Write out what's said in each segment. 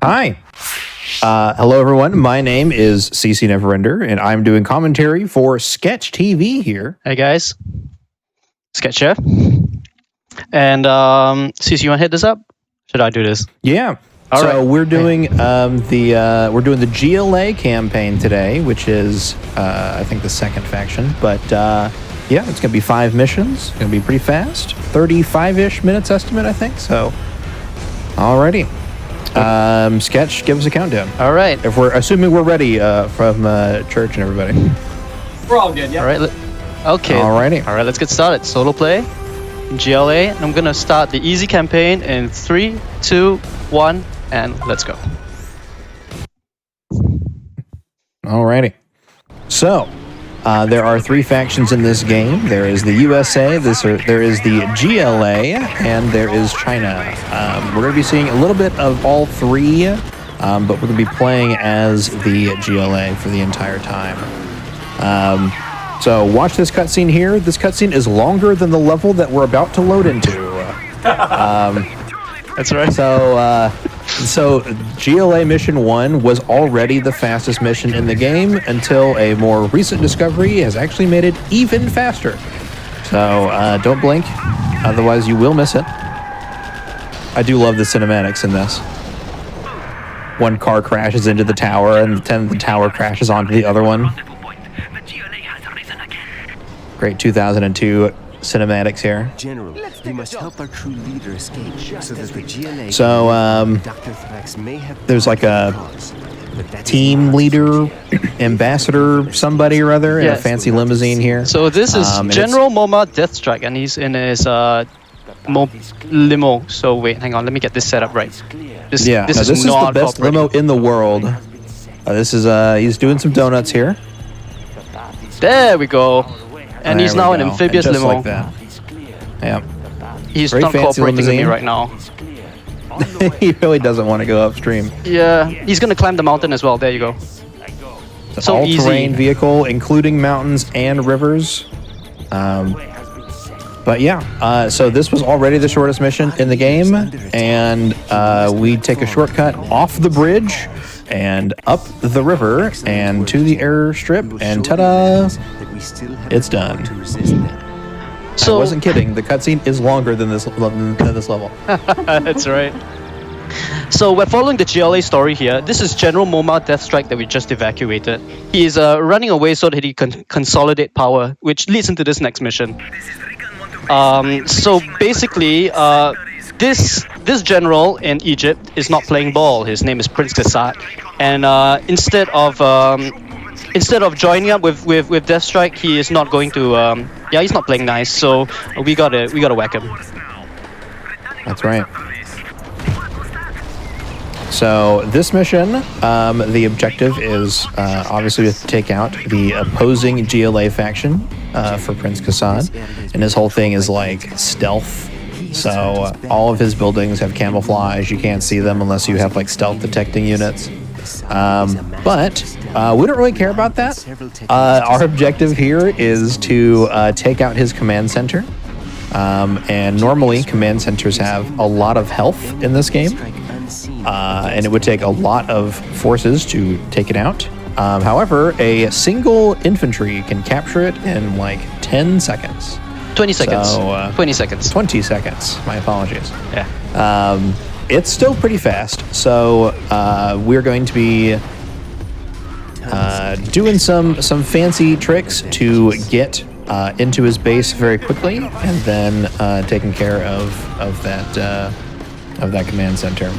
Hi. Hello, everyone. My name is CC Neverender, and I'm doing commentary for Sketch TV here. Hey guys, Sketch here. And CC, you want to hit this up? Should I do this? Yeah. All right. We're doing the GLA campaign today, which is I think the second faction. But yeah, it's gonna be 5 missions. It's gonna be pretty fast. 35-ish minutes estimate, I think. So, alrighty. Sketch, give us a countdown. All right. If we're assuming we're ready from church and everybody. We're all good, yeah. All right. Okay. Alrighty. All right, let's get started. Solo play, GLA. And I'm going to start the easy campaign in 3, 2, 1, and let's go. Alrighty. So, there are 3 factions in this game. There is the USA, there is the GLA, and there is China. We're going to be seeing a little bit of all 3, but we're going to be playing as the GLA for the entire time. So watch this cutscene here. This cutscene is longer than the level that we're about to load into. That's right. So GLA Mission 1 was already the fastest mission in the game until a more recent discovery has actually made it even faster. So don't blink, otherwise you will miss it. I do love the cinematics in this. One car crashes into the tower and then the tower crashes onto the other one. Great 2002 cinematics here. General, we must help our true leader escape so that the GLA there's like a team leader, ambassador, somebody or other in a fancy limousine here. So this is General Moma Deathstrike, and he's in his limo. So wait, hang on, let me get this set up right. This is the best limo in the world. This is he's doing some donuts here. There we go. And he's now an amphibious just limo. Like that. Yeah. He's Very not fancy cooperating with me limousine. right now. He really doesn't want to go upstream. Yeah, he's gonna climb the mountain as well. There you go. It's So an all-terrain easy. vehicle, including mountains and rivers. But yeah, so this was already the shortest mission in the game, and we take a shortcut off the bridge and up the river and to the airstrip, and ta-da! It's done. So I wasn't kidding. The cutscene is longer than this level. That's right. So we're following the GLA story here. This is General Moma Deathstrike that we just evacuated. He is running away so that he can consolidate power, which leads into this next mission. So basically, this general in Egypt is not playing ball. His name is Prince Kassad, and instead of joining up with Deathstrike, he is not going to. He's not playing nice. So we gotta whack him. That's right. So this mission, the objective is obviously to take out the opposing GLA faction for Prince Kassad, and his whole thing is like stealth. So all of his buildings have camouflage. You can't see them unless you have like stealth detecting units. But we don't really care about that. Our objective here is to take out his command center. And normally command centers have a lot of health in this game. And it would take a lot of forces to take it out. However, a single infantry can capture it in like 10 seconds. 20 seconds. So, 20 seconds. 20 seconds. My apologies. Yeah. It's still pretty fast. So we're going to be doing some fancy tricks to get into his base very quickly, and then taking care of that command center.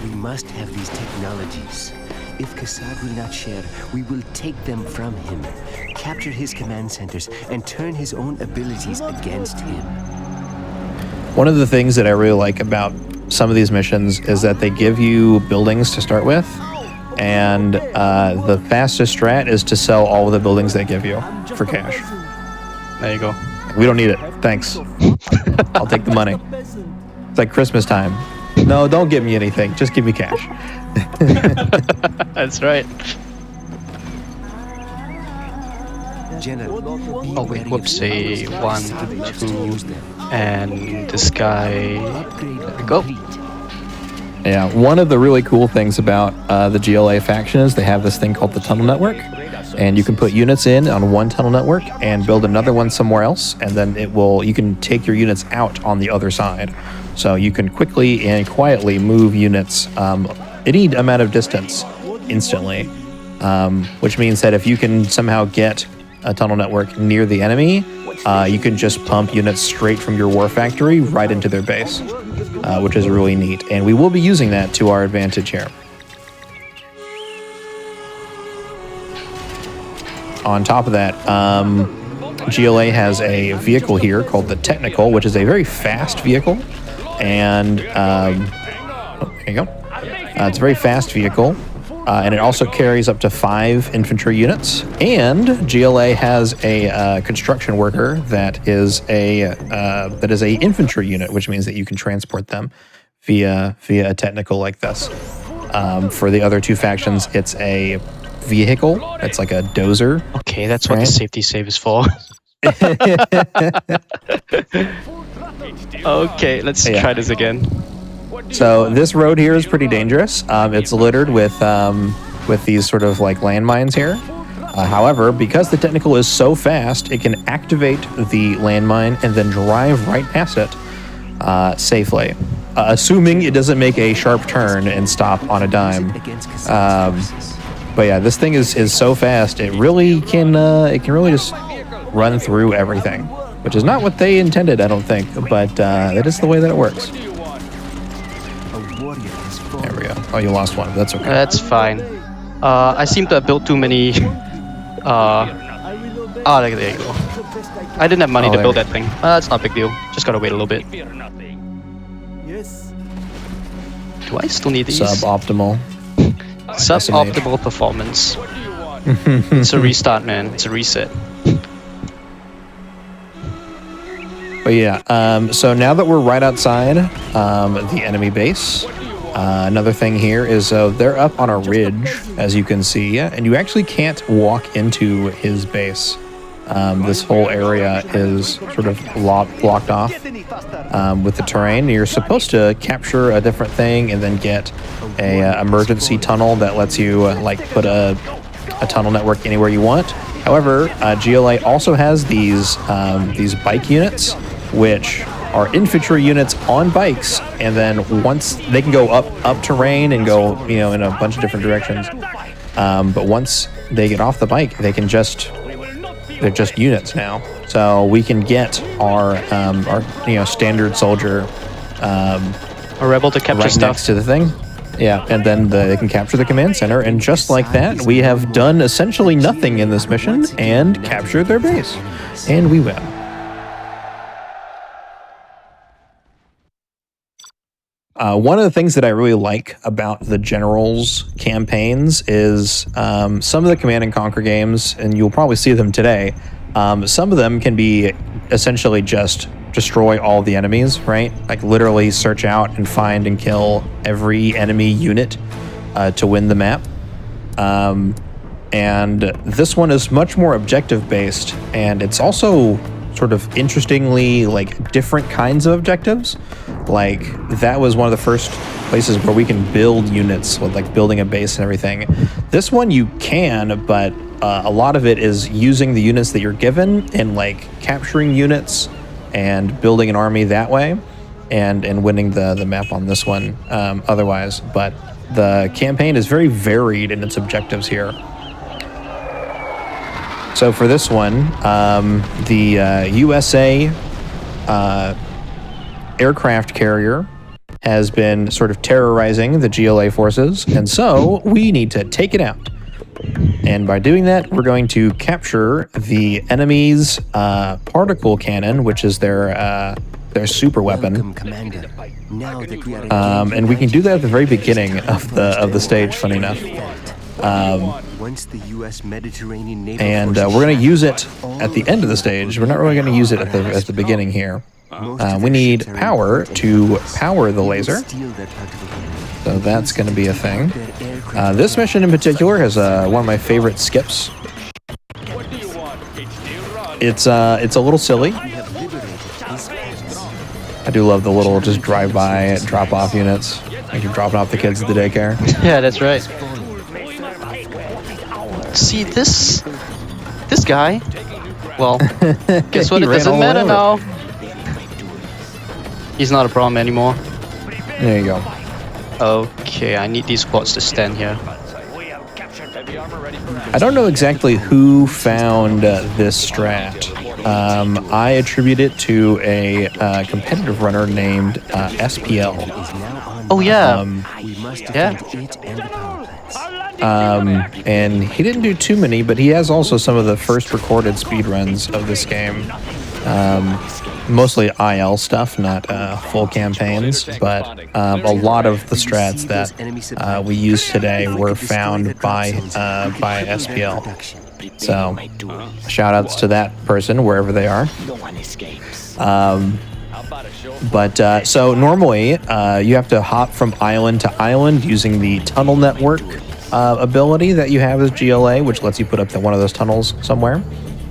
We must have these technologies. If Kassad will not share, we will take them from him, capture his command centers, and turn his own abilities against him. One of the things that I really like about some of these missions is that they give you buildings to start with, and the fastest strat is to sell all of the buildings they give you for cash. There you go. We don't need it. Thanks. I'll take the money. It's like Christmas time. No, don't give me anything. Just give me cash. That's right. General, Oh wait, whoopsie. 1, 2, and this guy. There we go. Yeah, one of the really cool things about the GLA faction is they have this thing called the tunnel network, and you can put units in on one tunnel network and build another one somewhere else, and then you can take your units out on the other side. So you can quickly and quietly move units any amount of distance instantly, which means that if you can somehow get a tunnel network near the enemy, you can just pump units straight from your war factory right into their base, which is really neat. And we will be using that to our advantage here. On top of that, GLA has a vehicle here called the Technical, which is a very fast vehicle. And there you go. It's a very fast vehicle. And it also carries up to 5 infantry units. And GLA has a construction worker that is a infantry unit, which means that you can transport them via a technical like this. For the other two factions, it's a vehicle. It's like a dozer. Okay, that's what the safety save is for. Okay, let's try this again. So this road here is pretty dangerous. It's littered with these sort of like landmines here. However, because the technical is so fast, it can activate the landmine and then drive right past it safely, assuming it doesn't make a sharp turn and stop on a dime. But yeah, this thing is so fast. It really can really just run through everything, which is not what they intended, I don't think. But that is the way that it works. There we go. Oh, you lost one. That's okay. That's fine. I seem to have built too many. There you go. I didn't have money to build that thing. That's not a big deal. Just gotta wait a little bit. Do I still need these? Suboptimal. Suboptimal performance. It's a restart, man. It's a reset. But yeah, so now that we're right outside the enemy base, another thing here is they're up on a ridge, as you can see, and you actually can't walk into his base. This whole area is sort of blocked off with the terrain. You're supposed to capture a different thing and then get a emergency tunnel that lets you like put a tunnel network anywhere you want. However, GLA also has these bike units, which are infantry units on bikes, and then once they can go up terrain and go in a bunch of different directions. But once they get off the bike, they're just units now. So we can get our standard soldier a rebel to capture right stuff next to the thing. Yeah, and then they can capture the command center, and just like that, we have done essentially nothing in this mission and captured their base, and we win. One of the things that I really like about the Generals campaigns is some of the Command and Conquer games, and you'll probably see them today, some of them can be essentially just destroy all the enemies, right? Like literally search out and find and kill every enemy unit to win the map. And this one is much more objective based, and it's also sort of interestingly like different kinds of objectives. Like that was one of the first places where we can build units with like building a base and everything. This one you can, but a lot of it is using the units that you're given and like capturing units and building an army that way, and winning the map on this one otherwise. But the campaign is very varied in its objectives here. So for this one, the USA aircraft carrier has been sort of terrorizing the GLA forces, and so we need to take it out. And by doing that, we're going to capture the enemy's particle cannon, which is their super weapon. And we can do that at the very beginning of the stage, funny enough. And we're going to use it at the end of the stage. We're not really going to use it at the beginning here. We need power to power the laser. So that's going to be a thing. This mission in particular has one of my favorite skips. It's a little silly. I do love the little just drive-by, drop-off units. Like you're dropping off the kids at the daycare. Yeah, that's right. See this guy? Well, guess what? He It ran doesn't all the way matter over. now. He's not a problem anymore. There you go. Okay, I need these squads to stand here. I don't know exactly who found this strat. I attribute it to a competitive runner named SPL. Oh yeah, We must Yeah. defend it and the power plants. And he didn't do too many, but he has also some of the first recorded speedruns of this game. Mostly IL stuff, not full campaigns, but a lot of the strats that we use today were found by SPL. So, shout outs to that person, wherever they are. So normally, you have to hop from island to island using the tunnel network ability that you have as GLA, which lets you put up one of those tunnels somewhere.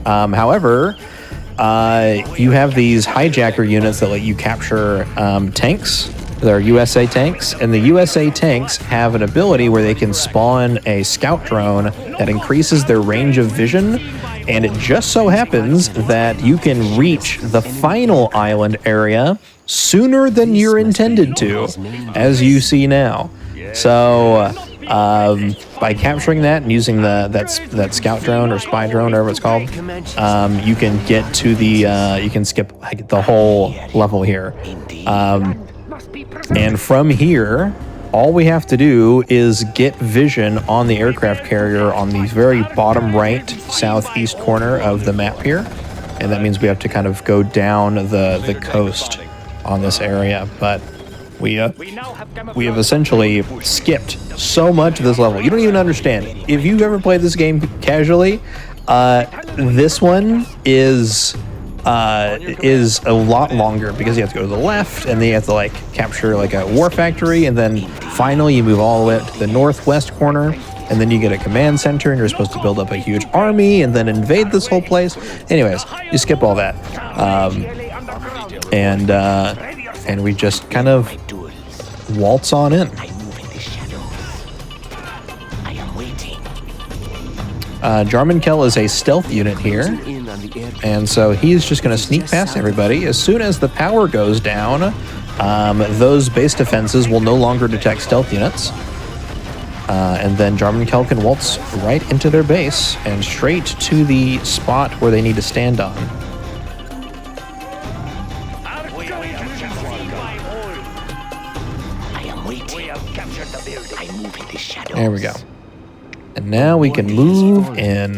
However, you have these hijacker units that let you capture tanks. They're USA tanks, and the USA tanks have an ability where they can spawn a scout drone that increases their range of vision, and it just so happens that you can reach the final island area sooner than you're intended to, as you see now. So by capturing that and using that scout drone or spy drone, whatever it's called, you can get to you can skip the whole level here. And from here, all we have to do is get vision on the aircraft carrier on the very bottom right southeast corner of the map here. And that means we have to kind of go down the coast on this area. But we have essentially skipped so much of this level. You don't even understand. If you've ever played this game casually, this one is a lot longer because you have to go to the left and then you have to like capture like a war factory, and then finally you move all the way up to the northwest corner, and then you get a command center and you're supposed to build up a huge army and then invade this whole place. Anyways, you skip all that. And we just kind of waltz on in. Jarman Kell is a stealth unit here, and so he's just going to sneak past everybody. As soon as the power goes down, those base defenses will no longer detect stealth units, and then Jarman Kell can waltz right into their base and straight to the spot where they need to stand on. There we go. And now we can move in.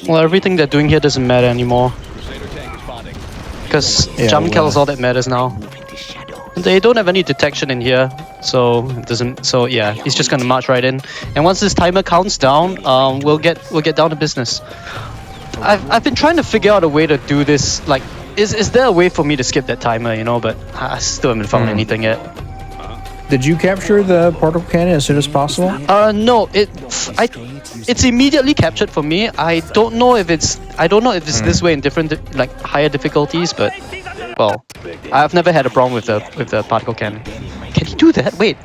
Well, everything they're doing here doesn't matter anymore. Because Jarman Kell is all that matters now. They don't have any detection in here, so it doesn't. So yeah, he's just gonna march right in. And once this timer counts down, we'll get down to business. I've been trying to figure out a way to do this. Like, is there a way for me to skip that timer? You know, but I still haven't found anything yet. Did you capture the particle cannon as soon as possible? No. It's immediately captured for me. I don't know if it's this way in different like higher difficulties, but well, I've never had a problem with the particle cannon. Can you do that? Wait.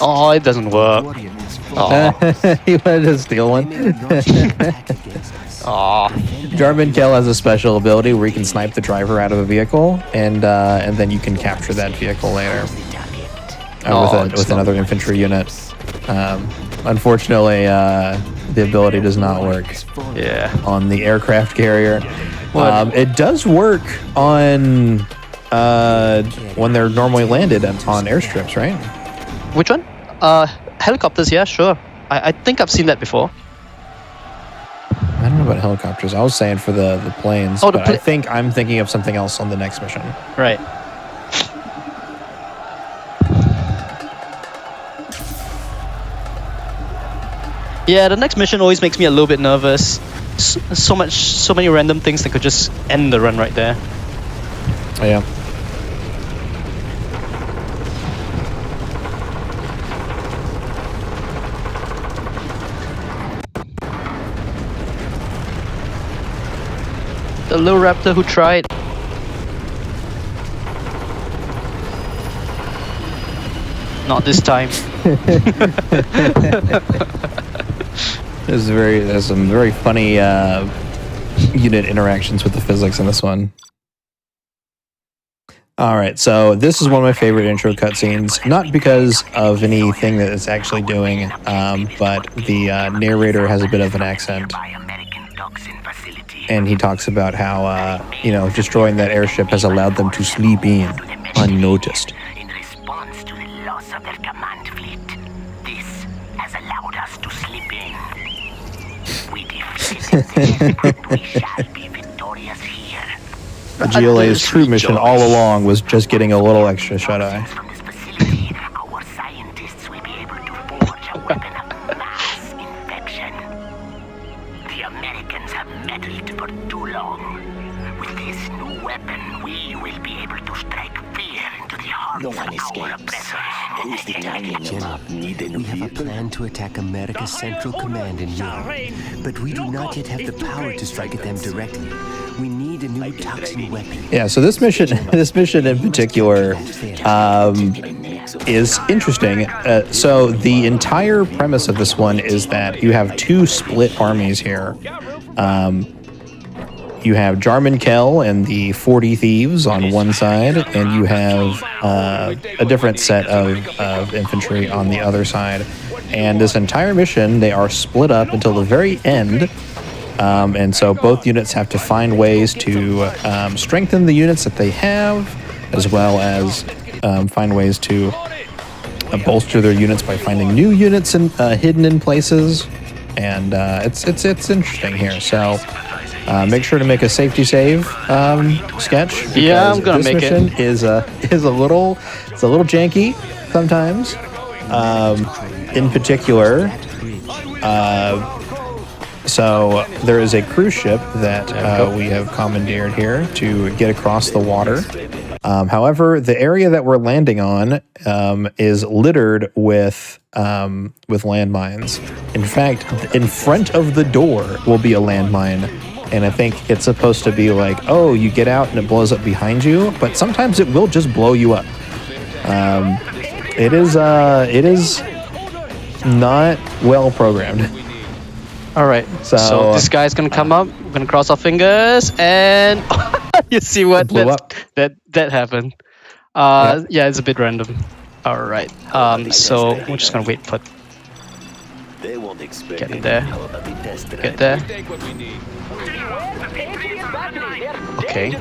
Oh, it doesn't work. Oh. He wanted to steal one. Jarman Kell has a special ability where he can snipe the driver out of a vehicle, and then you can capture that vehicle later with another infantry unit. Unfortunately, the ability does not work. Yeah. On the aircraft carrier. It does work on when they're normally landed on airstrips, right? Which one? Helicopters. Yeah, sure. I think I've seen that before. I don't know about helicopters. I was saying for the planes, Oh, but I think I'm thinking of something else on the next mission. Right. Yeah, the next mission always makes me a little bit nervous. So many random things that could just end the run right there. Oh, yeah. The little raptor who tried. Not this time. There's some very funny unit interactions with the physics in this one. All right, so this is one of my favorite intro cutscenes, not because of anything that it's actually doing, but the narrator has a bit of an accent. And he talks about how, destroying that airship has allowed them to sleep in unnoticed. In response to the loss of their command fleet, this has allowed us to sleep in. We defeated them, and we shall be victorious here. The GLA's true mission all along was just getting a little extra shut-eye. From this facility, our scientists will be able to forge a weapon of mass infection. The Americans have meddled for too long. With this new weapon, we will be able to strike fear into the hearts No one of our escapes. oppressors. Who's the tanging them General, up? Need a new we have a vehicle? plan to attack America's Central Command in Europe, but we do not yet have the power to strike at them directly. We need a new toxin weapon. Yeah, so this mission in particular is interesting. So the entire premise of this one is that you have two split armies here. You have Jarman Kell and the 40 Thieves on one side, and you have a different set of infantry on the other side. And this entire mission, they are split up until the very end. And so both units have to find ways to strengthen the units that they have, as well as find ways to bolster their units by finding new units hidden in places. And it's interesting here. So make sure to make a safety save sketch. Yeah, I'm gonna make it. This mission is a little janky sometimes. In particular. So there is a cruise ship that we have commandeered here to get across the water. However, the area that we're landing on is littered with landmines. In fact, in front of the door will be a landmine, and I think it's supposed to be like, oh, you get out and it blows up behind you, but sometimes it will just blow you up. It is not well programmed. All right. So this guy's gonna come up. We're gonna cross our fingers, and you see what blew up. that happened. Yeah, it's a bit random. All right. So we're just gonna wait for They won't expect Get in there. anything about the test that get there. Okay.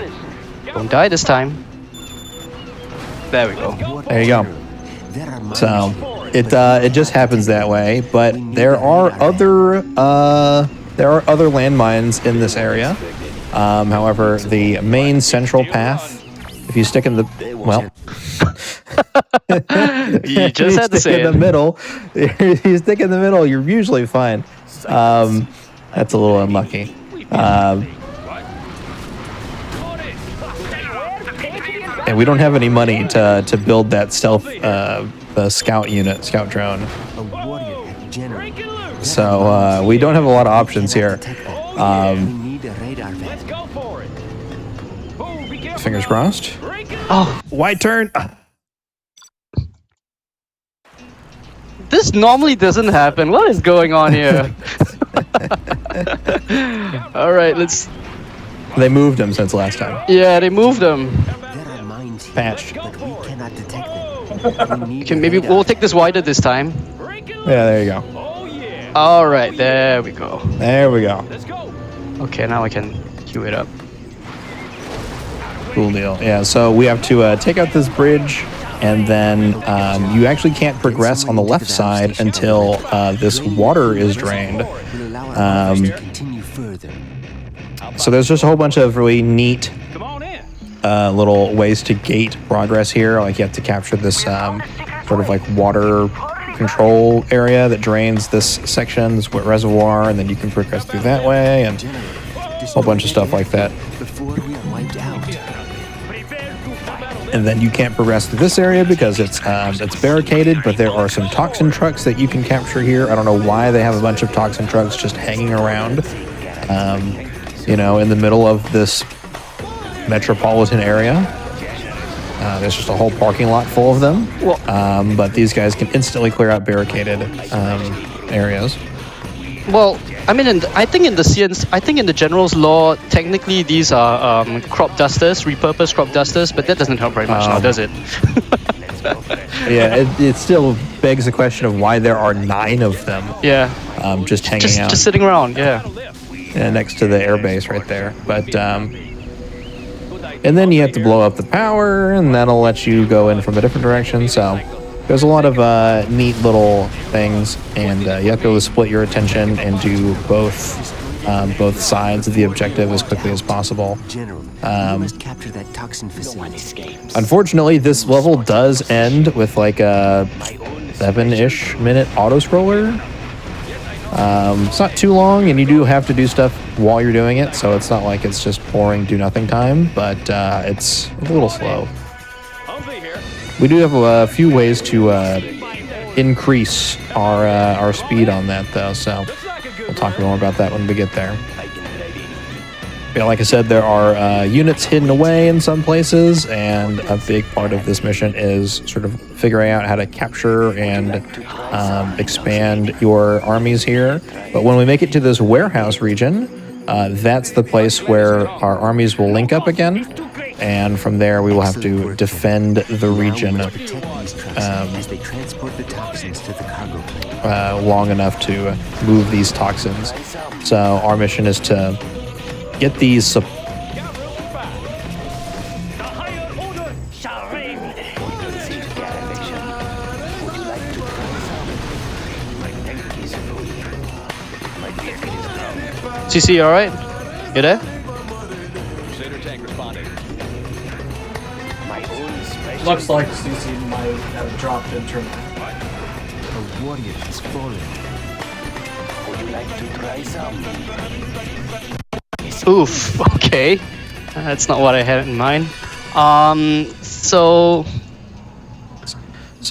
Don't die this time. There we go. There you go. There are So it just happens that way, but there are other landmines in this area. However, the main central path, if you stick in the You just had to say in the it. middle, you stick in the middle, you're usually fine. That's a little unlucky. And we don't have any money to build that stealth the scout drone. a warrior general. So we don't have a lot of options here. We need a radar vent. Fingers crossed. Oh, Wide turn. this normally doesn't happen. What is going on here? All right, let's. They moved him since last time. Yeah, they moved them. There are mines here, Patched. but we cannot detect them. We need Okay, a maybe radar we'll take this wider this time. Yeah, there you go. All right, there we go. There we go. Okay, now I can queue it up. Cool deal. Yeah, so we have to take out this bridge, and then you actually can't progress on the left side until this water is drained. will allow our rovers to continue further. So there's just a whole bunch of really neat little ways to gate progress here. Like you have to capture this sort of like water control area that drains this section, this wet reservoir, and then you can progress through that way, and a whole bunch of stuff like that. Before we are wiped out. And then you can't progress through this area because it's barricaded, but there are some toxin trucks that you can capture here. I don't know why they have a bunch of toxin trucks just hanging around. you know, in the middle of this metropolitan area. There's just a whole parking lot full of them. But these guys can instantly clear out barricaded areas. Well, I mean, I think in the General's law, technically these are crop dusters, repurposed crop dusters, but that doesn't help very much now, does it? Yeah, it still begs the question of why there are 9 of them. Yeah. Just hanging out. Just sitting around, yeah. Next to the airbase right there. But and then you have to blow up the power, and that'll let you go in from a different direction. So there's a lot of neat little things, and you have to be able to split your attention and do both sides of the objective as quickly as possible. General, we must capture that toxin facility. Unfortunately, this level does end with like a 7-ish minute auto scroller. It's not too long, and you do have to do stuff while you're doing it, so it's not like it's just boring do nothing time, but it's a little slow. We do have a few ways to increase our speed on that, though, so we'll talk more about that when we get there. Yeah, like I said, there are units hidden away in some places, and a big part of this mission is sort of figuring out how to capture and expand your armies here. But when we make it to this warehouse region, that's the place where our armies will link up again, and from there we will have to defend the region as they transport the toxins to the cargo plane. Long enough to move these toxins. So our mission is to get these CC, you alright? You there? Looks like CC might have dropped in terminal. A warrior has fallen. Would you like to try some? Oof, okay. That's not what I had in mind. So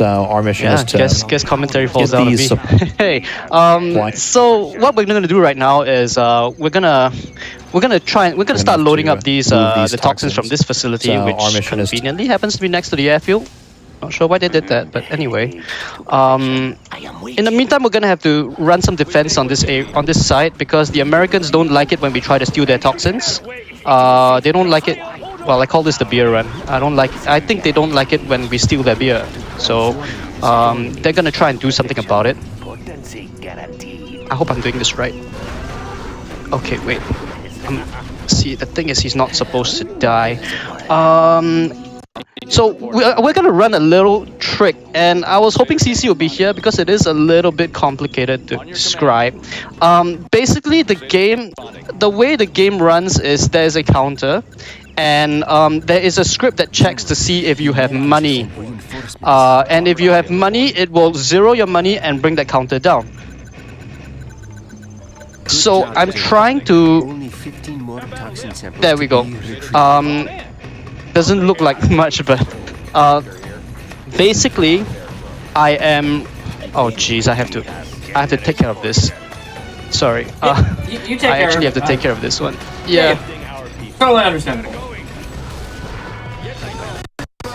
our mission yeah, is to guess commentary falls get down on these me. Hey, so what we're gonna do right now is we're gonna start loading up these the toxins from this facility, So our which mission is to- conveniently happens to be next to the airfield. Not sure why they did that, but anyway. In the meantime, we're gonna have to run some defense on this site because the Americans don't like it when we try to steal their toxins. They don't like it. Well, I call this the beer run. I think they don't like it when we steal their beer. So they're gonna try and do something about it. I hope I'm doing this right. Okay, wait. See, the thing is, he's not supposed to die. So we're gonna run a little trick, and I was hoping CC would be here because it is a little bit complicated to describe. Basically, the way the game runs is there's a counter, and there is a script that checks to see if you have money. And if you have money, it will zero your money and bring that counter down. So I'm trying to. Only 15 more toxin samples. There we go. Doesn't look like much, but basically, I am. Oh jeez, I have to take care of this. Sorry. You take I care actually of have to take care of this one. Yeah. Totally understandable. A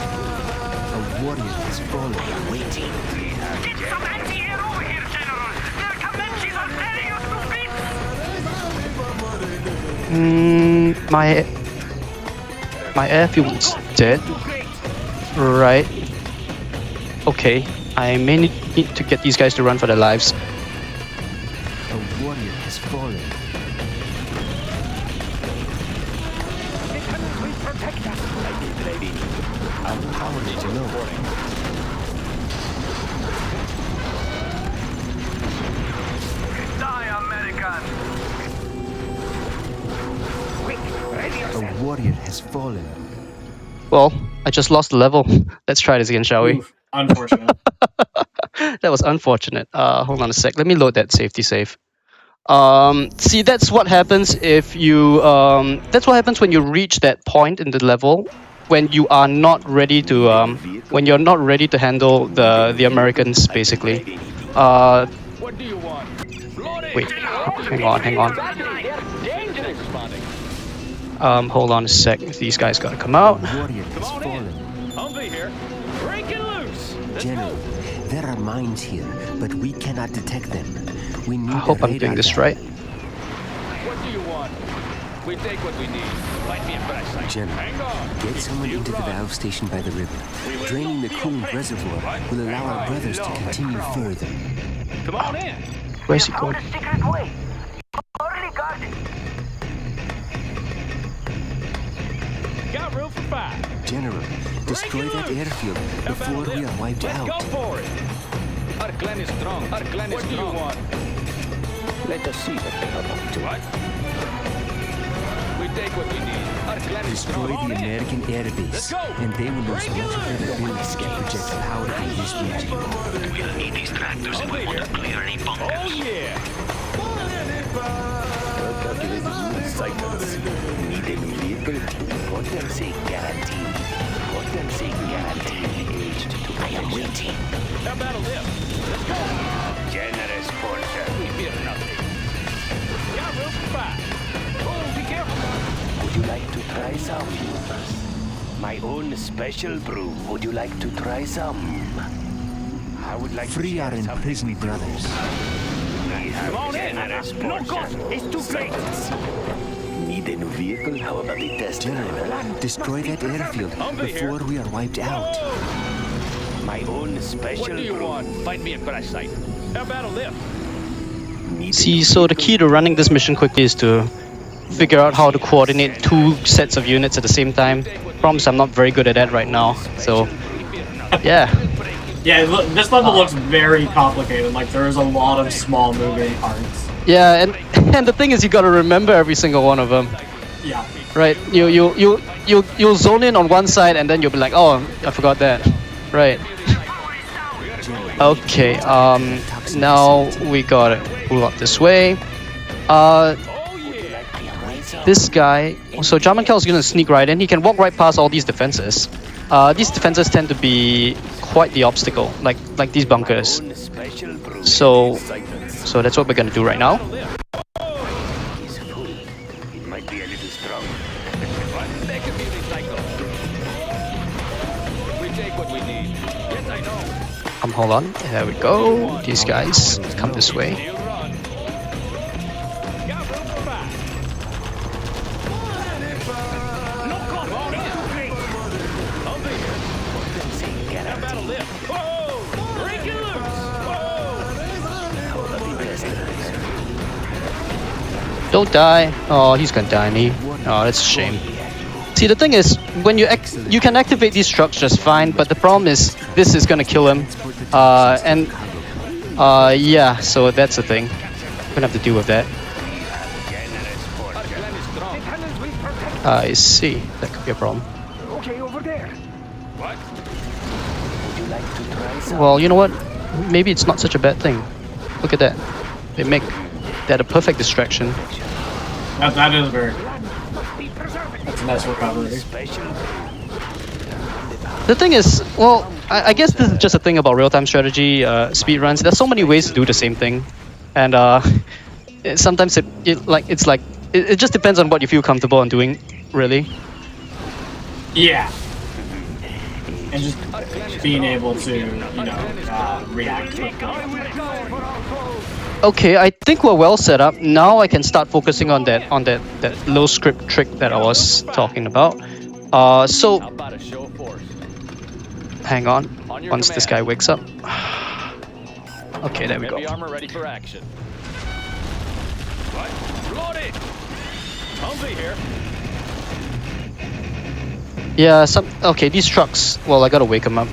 warrior has fallen. Waiting. Get some anti-air over here, General. Their Comanches are tearing us to bits. My airfield's dead. Right. Okay. I may need to get these guys to run for their lives. A warrior has fallen. Our power is low. Die, American. A warrior has fallen. Well, I just lost the level. Let's try this again, shall we? Oof, unfortunate. That was unfortunate. Hold on a sec. Let me load that safety save. See, that's what happens if you. That's what happens when you reach that point in the level, when you are not ready to. When you're not ready to handle the Americans, basically. Wait, hang on. Hold on a sec. These guys gotta come out. Warrior has fallen. Humvee here. Breaking loose. General, there are mines here, but we cannot detect them. We need I hope a I'm doing radar this guide. right. What do you want? We take what we need. Find me a fresh site. General, Hang on. get someone into the valve station by the river. Draining the coolant reservoir will allow our brothers to continue further. Come on in. Where's he going? Found a secret way. Poorly guarded. Got room for 5. General, destroy that airfield before we are wiped Let's go out. for it. Our clan is strong. Our clan is strong. What do you want? Let us see what they are up to. What? We take what we need. Our clan is Destroy strong. the American air base, Let's go. and they will lose much of their ability to project power in this region. We'll need these tractors if we want to clear any bunkers. Oh yeah. Cycles. Need a new vehicle? Potency guarantee. Potency guarantee. Aged to I am waiting. How about a lift? Let's go. Generous portion. We fear nothing. Got room for 5. Oh, be careful. Would you like to try some? My own special brew. Would you like to try some? I would like Free to our share some. imprisoned brothers. Come on in. Generous No cost. portion. It's too late. Need a new vehicle? How about the test driver? General, destroy that airfield before we are wiped out. My own special What do you brew. want? Find me a crash site. How about a lift? Need a See, new so the vehicle? key to running this mission quickly is to figure out how to coordinate 2 sets of units at the same time. Promise I'm not very good at that right now. So, yeah. Yeah, this level looks very complicated. Like there is a lot of small moving parts. Yeah, and the thing is, you gotta remember every single one of them, Yeah. right? You'll zone in on one side, and then you'll be like, oh, I forgot that, right? Okay. Now we gotta pull up this way. This guy. So Jamankel is gonna sneak right in. He can walk right past all these defenses. These defenses tend to be quite the obstacle, like these bunkers. Own special brew. So that's what we're gonna do right now. Is full. It might be a little strong. They can be recycled. We take what we need. Yes, I know. Hold on. There we go. These guys come this way. He'll run. Got room for 5. No cost. Come on in. Humvee here. How about a lift? Whoa! Breaking loose. Whoa! How about the test driver? Don't die. Oh, he's gonna die, me. Oh, that's a shame. See, the thing is, when you can activate these trucks just fine, but the problem is this is gonna kill him. Yeah. So that's the thing. We're gonna have to deal with that. Our clan is strong. I see. That could be a problem. Okay, over there. What? Would you like to try some? Well, you know what? Maybe it's not such a bad thing. Look at that. They make that a perfect distraction. That is very. That's a nice recovery. Special The thing is, well, I guess this is just a thing about real-time strategy, speedruns. There's so many ways to do the same thing, and sometimes it just depends on what you feel comfortable in doing, really. Yeah. And just being able to, react quickly. Okay, I think we're well set up. Now I can start focusing on that low script trick that I was talking about. So How about a show of force? hang on. On your Once this guy command. wakes up. Okay, there we go. Heavy armor ready for action. What? Loaded! Humvee here. Yeah, okay, these trucks, well, I gotta wake them up.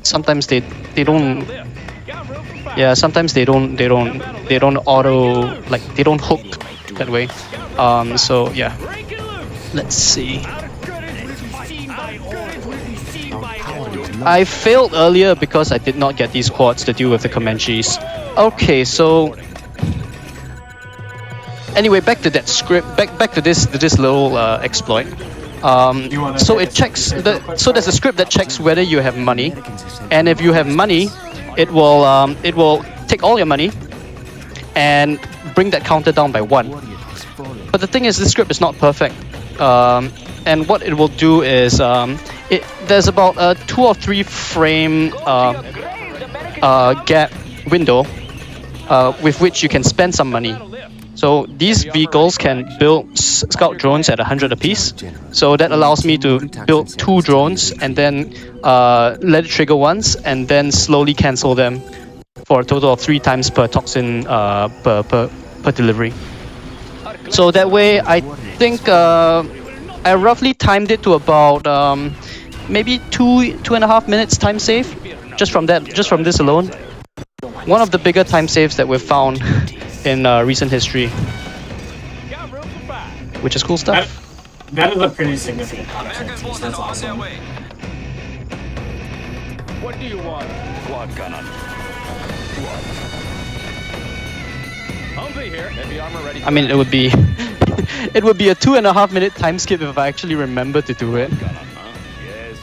Sometimes they don't, Lift. Got room for 5. yeah, sometimes they don't auto, like, they don't hook that way. So yeah, Breaking loose. let's see. Our courage will be seen by all. I failed earlier because I did not get these quads to deal with the Comanches. Okay, so anyway, back to that script, back to this little exploit. So it checks so there's a script that checks whether you have money, and if you have money, it will take all your money and bring that counter down by 1. Warrior has fallen. But the thing is, this script is not perfect. And what it will do is, there's about a 2 or 3 frame gap window with which you can spend some money. So these vehicles can build scout drones at 100 apiece. So that allows me to build 2 drones and then let it trigger once and then slowly cancel them for a total of 3 times per toxin per delivery. So that way, I think I roughly timed it to about maybe 2.5 minutes time save, just from this alone. One of the bigger time saves that we've found in recent history, which is cool stuff. That is a pretty significant content. That's awesome. What do you want? Quad cannon. Humvee here. Heavy armor ready. I mean, it would be it would be a 2.5 minute time skip if I actually remember to do it. Yes, yes.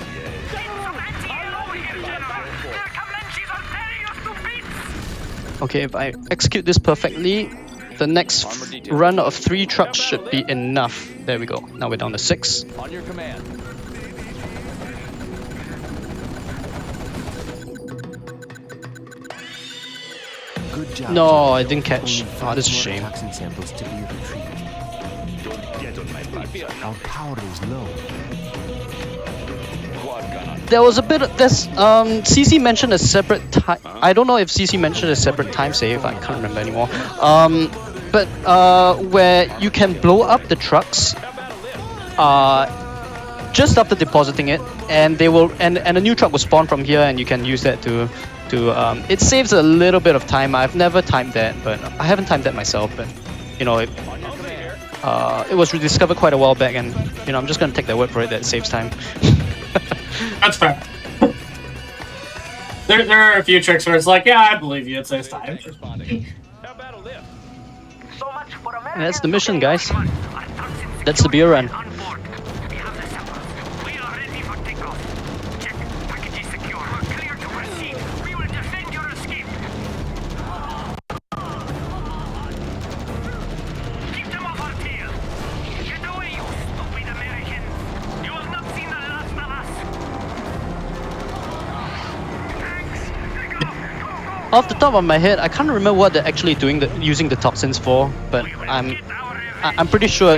Okay, if I execute this perfectly, the next run of 3 trucks should be enough. There we go. Now we're down to 6. On your command. Good job. No, General. I didn't catch. Only Oh, this is a 5 more shame. toxin samples to be retrieved. Get on my back. Our power is low. Quad cannon. There was a bit of this. CC mentioned a separate time. I don't know if CC mentioned a separate time save. I can't remember anymore. But where you can blow up the trucks, just after depositing it, and they will, and a new truck will spawn from here, and you can use that to. It saves a little bit of time. I've never timed that, but I haven't timed that myself. But you know, it was rediscovered quite a while back, and you know, I'm just gonna take their word for it that it saves time. That's fair. There are a few tricks where it's like, yeah, I believe you, it saves time. How about a lift? So much for And that's the mission, guys. That's the beer run. On board. We have the samples. We are ready for takeoff. Check. Package is secure. We're clear to proceed. We will defend your escape. Keep them off our tail. Get away, you stupid Americans. You have not seen the last of us. Thanks. Take off. Go, go. Off the top of my head, I can't remember what they're actually doing using the toxins for, but I'm pretty sure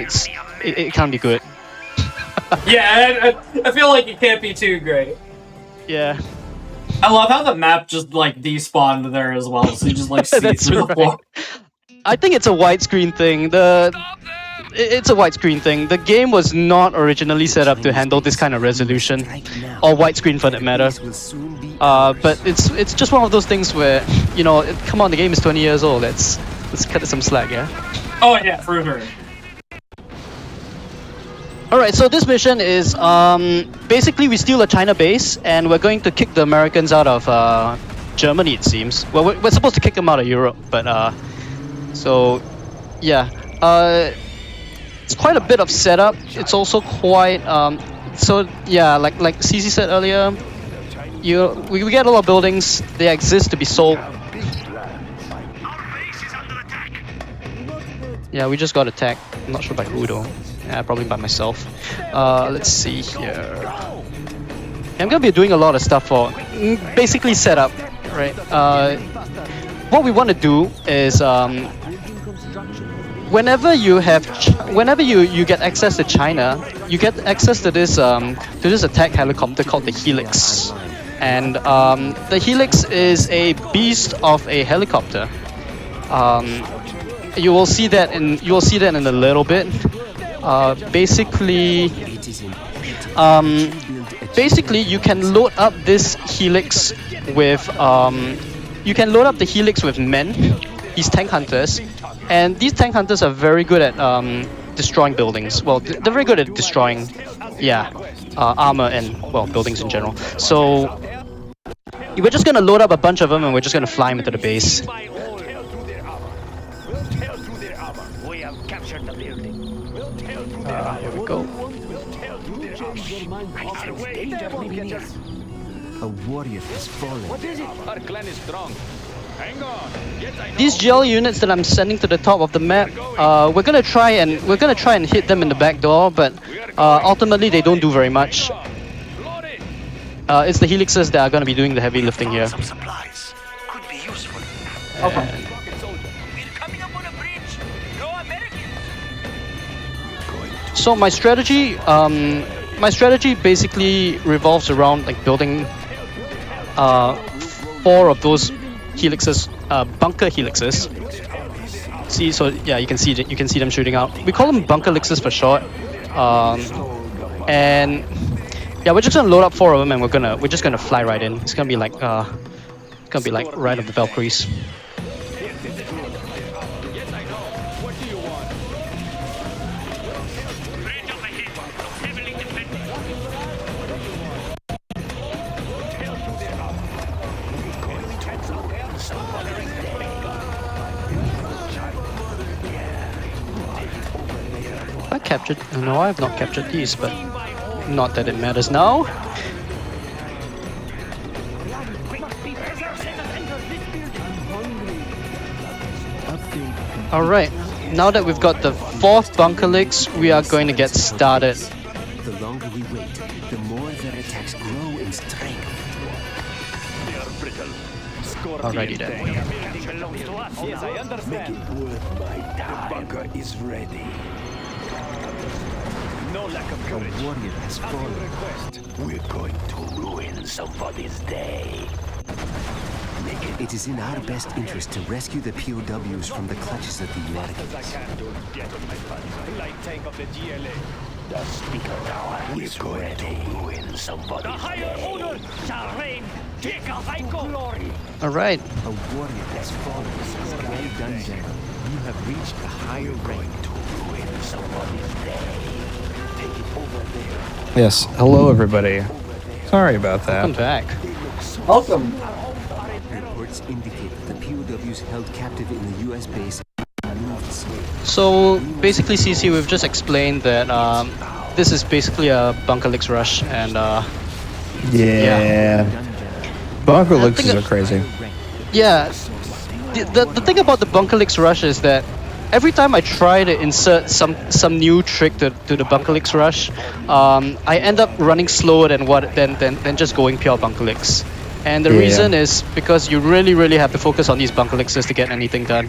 it can't be good. Yeah, I feel like it can't be too great. Yeah. I love how the map just like despawned there as well, so you just like see That's through the floor. right. I think it's a widescreen thing. It's a widescreen thing. The game was not originally set up to handle this kind of resolution, or widescreen for that matter. But it's just one of those things where, you know, come on, the game is 20 years old. Let's cut it some slack, yeah. Oh yeah, for sure. Alright, so this mission is basically we steal a China base and we're going to kick the Americans out of Germany, it seems. Well, we're supposed to kick them out of Europe, but so yeah. It's quite a bit of setup. It's also quite so yeah, like CC said earlier, we get a lot of buildings. They exist to be sold. Yeah, we just got attacked. I'm not sure by who though. Yeah, probably by myself. Let's see here. I'm gonna be doing a lot of stuff for basically setup, right? What we want to do is whenever you get access to China, you get access to this attack helicopter called the Helix, and the Helix is a beast of a helicopter. You will see that in a little bit. Basically, you can load up this Helix with men, these tank hunters, and these tank hunters are very good at destroying buildings. Well, they're very good at destroying, armor and buildings in general. So we're just gonna load up a bunch of them and we're just gonna fly them into the base. Here we go. A warrior has fallen. Our clan is strong. Hang on. Yes, I know. These GL units that I'm sending to the top of the map, we're gonna try and hit them in the back door, but ultimately they don't do very much. Load it. It's the helixes that are gonna be doing the heavy lifting here. Some supplies. Could be useful. Rocket soldier. We're coming up on a bridge. No Americans. So my strategy basically revolves around like building 4 of those helixes, bunker helixes. See, so yeah, you can see them shooting out. We call them bunker helixes for short. And yeah, we're just gonna load up 4 of them, and we're just gonna fly right in. It's gonna be like right up the Valkyries. Yes, I know. What do you want? Bridge up ahead. Heavily defended. I captured. No, I have not captured these, but not that it matters now. All right. Now that we've got the 4th bunker legs, we are going to get started. The longer we wait, the more their attacks grow in strength. They are brittle. Alrighty then. Everything belongs to us. Yes, I understand. Worth my time. The bunker is ready. No lack of A courage. warrior has fallen. Request. We're going to ruin somebody's day. It is in our best interest to rescue the POWs from the clutches of the As I Americans. can do. Get on my buddy. Light tank of the GLA. The speaker tower is going to ruin somebody's day. Shall reign. Take a Vico glory. All right. A warrior has fallen. Well done, General. You have reached a higher rank. To ruin somebody's day. Take it over there. Yes. Hello, everybody. Sorry about Come that. back. Welcome. Reports indicate that the POWs held captive in the U.S. base moved slowly. So basically, CC, we've just explained that this is basically a bunker legs rush, and Yeah. Bunker looks think are it- crazy. yeah, the thing about the bunker legs rush is that every time I try to insert some new trick to the bunker legs rush, I end up running slower than just going pure bunker legs. And the Yeah. reason is because you really have to focus on these bunker legs to get anything done.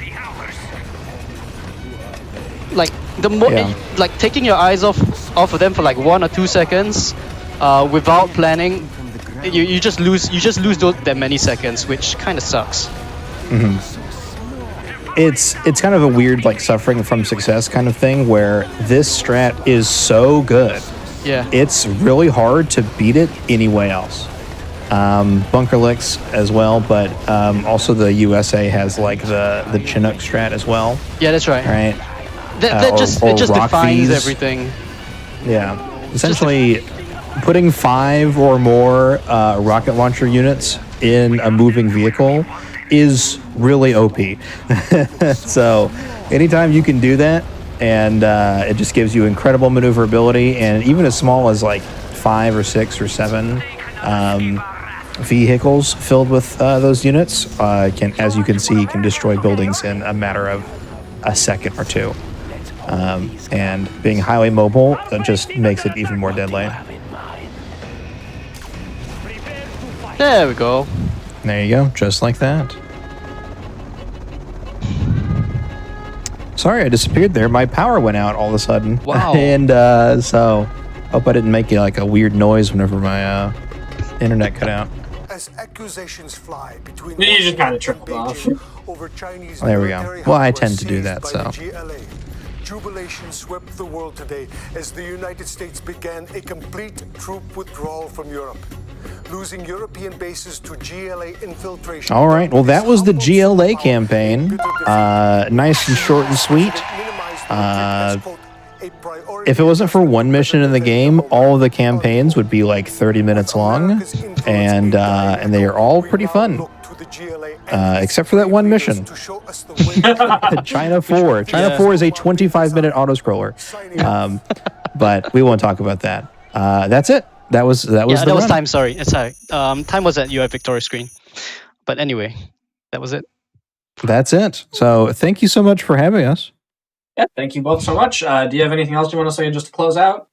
Like the more, Yeah. like taking your eyes off of them for like 1 or 2 seconds, without planning, you just lose that many seconds, which kind of sucks. It's kind of a weird like suffering from success kind of thing where this strat is so good. Yeah. It's really hard to beat it anyway else. Bunker licks as well, but also the USA has like the Chinook strat as well, Yeah, that's right. right? That or just rock defines fees. everything. Yeah, essentially putting 5 or more rocket launcher units in a moving vehicle is really OP. So anytime you can do that, and it just gives you incredible maneuverability, and even as small as like 5 or 6 or 7 vehicles filled with those units can, as you can see, can destroy buildings in a matter of a second or 2. And being highly mobile, that just makes it even more deadly. There we go. There you go, just like that. Sorry, I disappeared there. My power went out all of a sudden. Wow. And so, hope I didn't make like a weird noise whenever my internet cut out. As accusations fly between You just kinda Washington tripped and off. Beijing over Chinese There we go. military Well, I hardware tend to do seized that, by so. the GLA. Jubilation swept the world today as the United States began a complete troop withdrawal from Europe, losing European bases to GLA infiltration. All right, well, that was the GLA campaign. Nice and short and sweet. If it wasn't for one mission in the game, all of the campaigns would be like 30 minutes long, and they are all pretty fun. Except for that one mission. China 4. China 4 is a 25-minute auto-scroller. But we won't talk about that. That's it. That was Yeah, the that was run. time. Sorry, sorry. Time was at UI Victoria screen. But anyway, that was it. That's it. So thank you so much for having us. Yeah, thank you both so much. Do you have anything else you want to say just to close out?